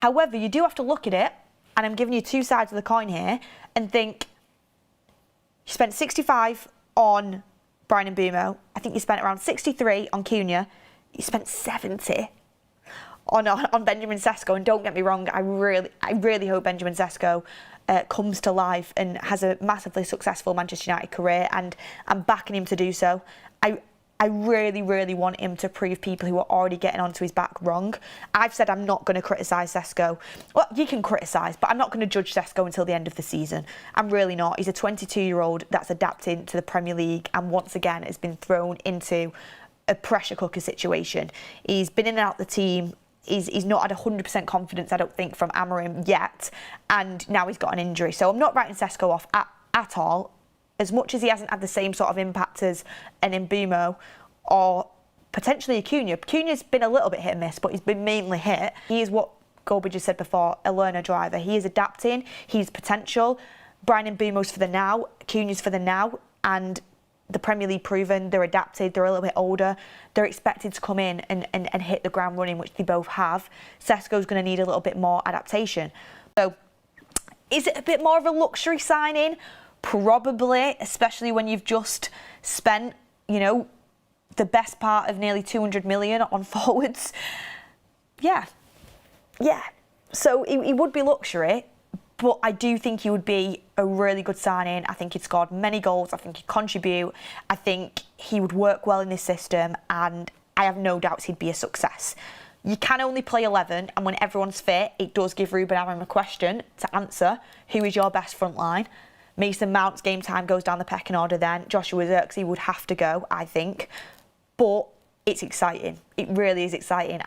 However, you do have to look at it, and I'm giving you two sides of the coin here, and think, you spent 65 on Brian Mbeumo. I think you spent around 63 on Cunha. You spent 70 on Benjamin Sesko. And don't get me wrong, I really hope Benjamin Sesko comes to life and has a massively successful Manchester United career, and I'm backing him to do so. I really want him to prove people who are already getting onto his back wrong. I've said I'm not going to criticise Sesko. Well, you can criticise, but I'm not going to judge Sesko until the end of the season. I'm really not. He's a 22-year-old that's adapting to the Premier League and once again has been thrown into a pressure cooker situation. He's been in and out the team. He's not had 100% confidence, I don't think, from Amorim yet, and now he's got an injury. So I'm not writing Sesko off at all. As much as he hasn't had the same sort of impact as an Mbeumo or potentially a Cunha. Cunha's been a little bit hit and miss, but he's been mainly hit. He is what Goldbridge has said before, a learner driver. He is adapting, he's potential. Brian Mbeumo's for the now, Cunha's for the now, and the Premier League proven, they're adapted, they're a little bit older, they're expected to come in and hit the ground running, which they both have. Sesko's going to need a little bit more adaptation. So, is it a bit more of a luxury signing? Probably, especially when you've just spent, you know, the best part of nearly 200 million on forwards. Yeah. So he would be luxury, but I do think he would be a really good signing. I think he'd scored many goals. I think he'd contribute. I think he would work well in this system, and I have no doubts he'd be a success. You can only play 11, and when everyone's fit, it does give Ruben Amorim a question to answer. Who is your best front line? Mason Mount's game time goes down the pecking order then. Joshua Zirkzee would have to go, I think. But it's exciting. It really is exciting.